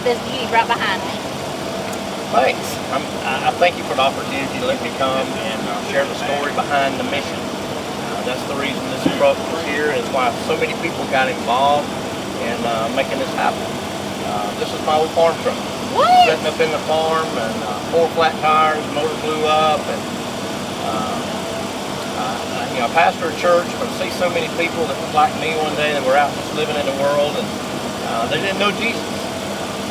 this beauty right behind me. Thanks. I thank you for the opportunity to let me come and share the story behind the mission. That's the reason this truck was here, and it's why so many people got involved in making this happen. This is my old farm truck. What? Setting up in the farm, and 4 flat tires, motor blew up, and you know, I pastor a church, but I see so many people that was like me one day that were out just living in the world, and they didn't know Jesus.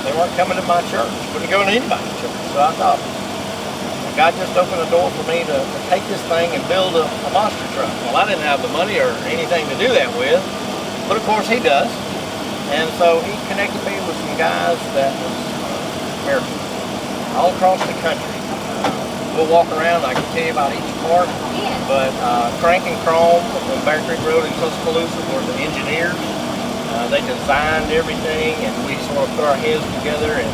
They weren't coming to my church, wouldn't go to anybody's church. So I thought, God just opened the door for me to take this thing and build a monster truck. Well, I didn't have the money or anything to do that with, but of course he does. And so he connected me with some guys that was American, all across the country. We'll walk around, I can tell you about each part. Yeah. But Crank and Chrome on Bear Creek Road in Tuscaloosa were the engineers. They designed everything, and we sort of put our heads together and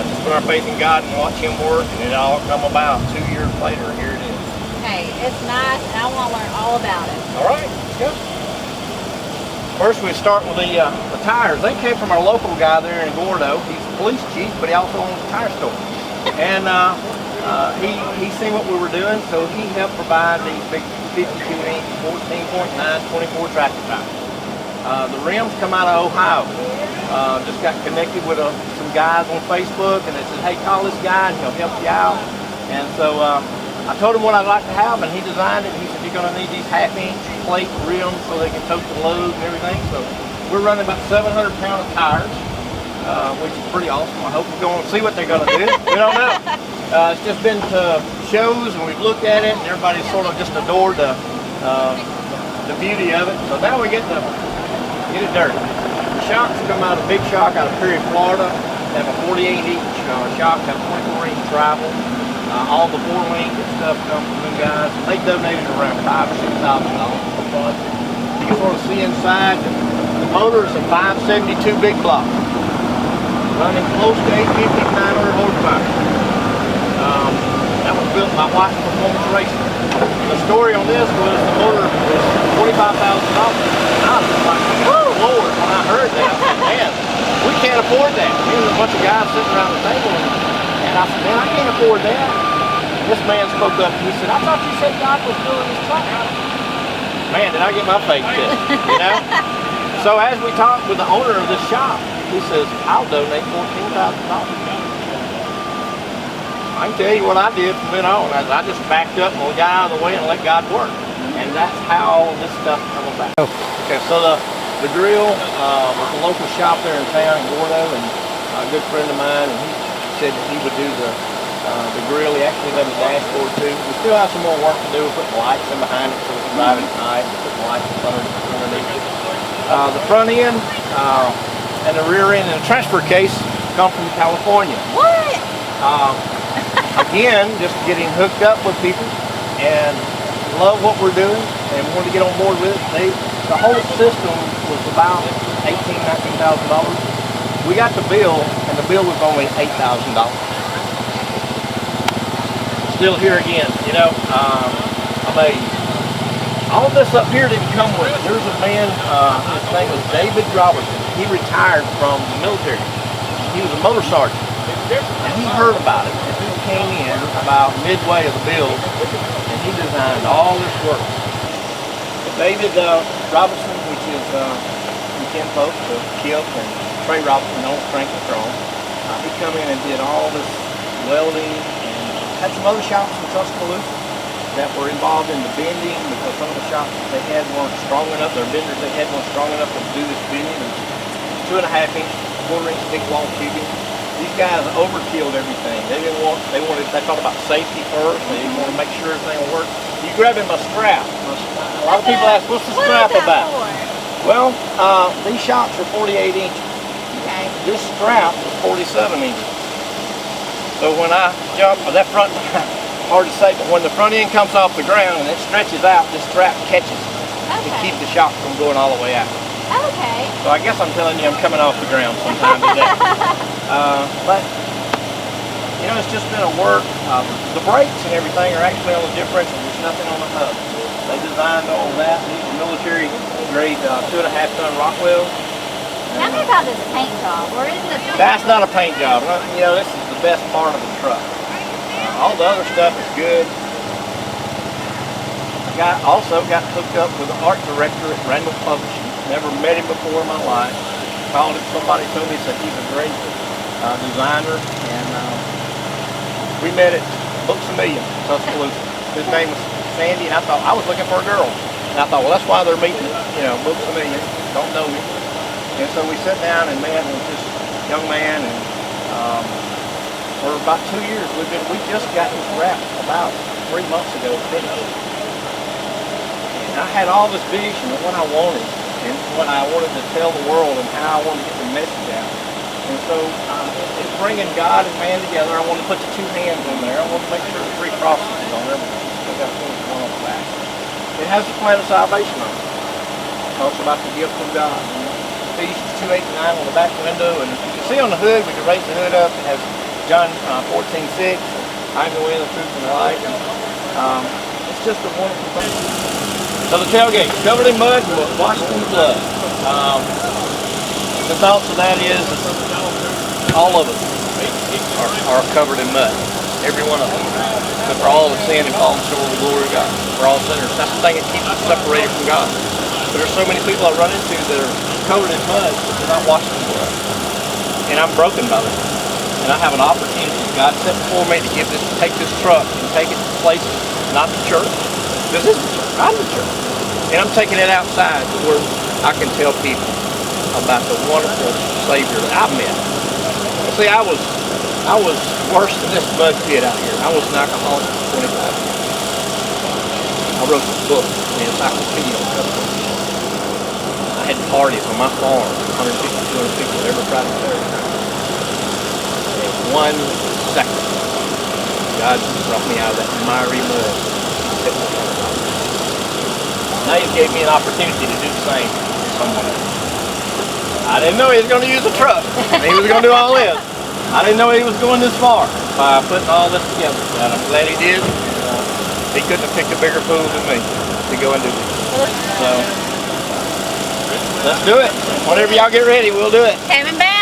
just put our faith in God and watch Him work, and it all come about. 2 years later, here it is. Hey, it's nice, and I want to learn all about it. All right, let's go. First, we start with the tires. They came from our local guy there in Gordo. He's a police chief, but he also owns a tire store. And he seen what we were doing, so he helped provide these big 52-inch, 14.9, 24 tractor tires. The rims come out of Ohio. Just got connected with some guys on Facebook, and they said, hey, call this guy and he'll help you out. And so I told him what I'd like to have, and he designed it. He said, you're going to need these half-inch plate rims so they can tote the load and everything. So we're running about 700 pound of tires, which is pretty awesome. I hope we're going to see what they're going to do. We don't know. It's just been to shows, and we've looked at it, and everybody's sort of just adored the beauty of it. So now we get to get it dirty. The shocks come out of Big Shock out of Perry, Florida. They have a 48-inch shock, have 24-inch travel. All the 4-link and stuff comes from them guys. They donated around $5,000 or $6,000. You can sort of see inside. The motor is a 572 big block, running close to 850, 900 horsepower. That was built by White Performance Racing. The story on this was the motor was $25,000. I was like, oh Lord, when I heard that, I said, man, we can't afford that. There was a bunch of guys sitting around the table, and I said, man, I can't afford that. And this man spoke up, and he said, I thought you said God was doing this truck. Man, did I get my faith tipped, you know? So as we talked with the owner of this shop, he says, I'll donate $14,000. I can tell you what I did from then on. I just backed up and got out of the way and let God work. And that's how this stuff comes about. Okay, so the grill was a local shop there in town in Gordo, and a good friend of mine, and he said that he would do the grill. He actually done the dashboard too. We still have some more work to do. We're putting lights in behind it so we can drive it at night, and putting lights underneath it. The front end and the rear end and the transfer case come from California. What? Again, just getting hooked up with people and love what we're doing and wanted to get on board with it. The whole system was about $18,000, $19,000. We got the bill, and the bill was only $8,000. Still here again, you know, amazed. All of this up here didn't come with it. There's a man, his name was David Robertson. He retired from the military. He was a motor sergeant, and he heard about it. And he came in about midway of the build, and he designed all this work. David Robertson, which is some kinfolk to Kip and Trey Robertson, known as Crank and Chrome. He come in and did all this welding, and had some other shops in Tuscaloosa that were involved in the bending, because some of the shops that they had weren't strong enough. Their benders they had weren't strong enough to do this bending. And 2.5-inch, 4-inch thick wall tubing. These guys overkilled everything. They thought about safety first. They didn't want to make sure everything would work. You grab him a strap. A lot of people ask, what's the strap about? Well, these shops are 48 inches. Okay. This strap is 47 inches. So when I jump, that front, hard to say, but when the front end comes off the ground and it stretches out, this strap catches to keep the shock from going all the way out. Okay. So I guess I'm telling you I'm coming off the ground sometime today. But, you know, it's just been a work. The brakes and everything are actually on the differential. There's nothing on the hub. They designed all that. These are military grade 2.5-ton Rockwell. Tell me about this paint job. Where is this? That's not a paint job. You know, this is the best part of the truck. All the other stuff is good. I also got hooked up with the art director at Randall Publishing. Never met him before in my life. Called him. Somebody told me that he's a great designer, and we met at Books A Million, Tuscaloosa. His name was Sandy, and I thought I was looking for a girl. And I thought, well, that's why they're meeting, you know, Books A Million. Don't know me. And so we sat down and met with this young man, and for about 2 years we just got this wrapped about 3 months ago finished. And I had all this vision of what I wanted and what I wanted to tell the world and how I wanted to get the message out. And so it's bringing God and man together. I want to put the 2 hands on there. I want to make sure the 3 crosses is on there. I've got 21 on the back. It has the plan of salvation on it. It talks about the gift from God. Ephesians 2:8-9 on the back window, and you can see on the hood, we can raise the hood up. It has John 14:6. I'm the way, the truth, and the life. And, it's just a wonderful thing. So the tailgate, covered in mud, but washed in blood. The thoughts of that is all of us are covered in mud. Every one of them. But for all the sin and fallen short of the glory of God. We're all sinners. That's the thing that keeps us separated from God. But there's so many people I run into that are covered in mud, but they're not washed in blood. And I'm broken by that. And I have an opportunity. God set before me to take this truck and take it to places, not the church. This is the church. I'm the church. And I'm taking it outside to where I can tell people about the wonderful Savior that I've met. See, I was worse than this mud pit out here. I was an alcoholic for 25 years. I wrote this book, the encyclopedia on alcohol. I had parties on my farm, 150, 200 people every Friday and Saturday night. In 1 second, God brought me out of that miry mud. Now He gave me an opportunity to do the same for someone else. I didn't know He was going to use a truck. He was going to do all this. I didn't know He was going this far by putting all this together. And I'm glad He did. He couldn't have picked a bigger fool than me to go and do this. So, let's do it. Whenever y'all get ready, we'll do it. Coming back.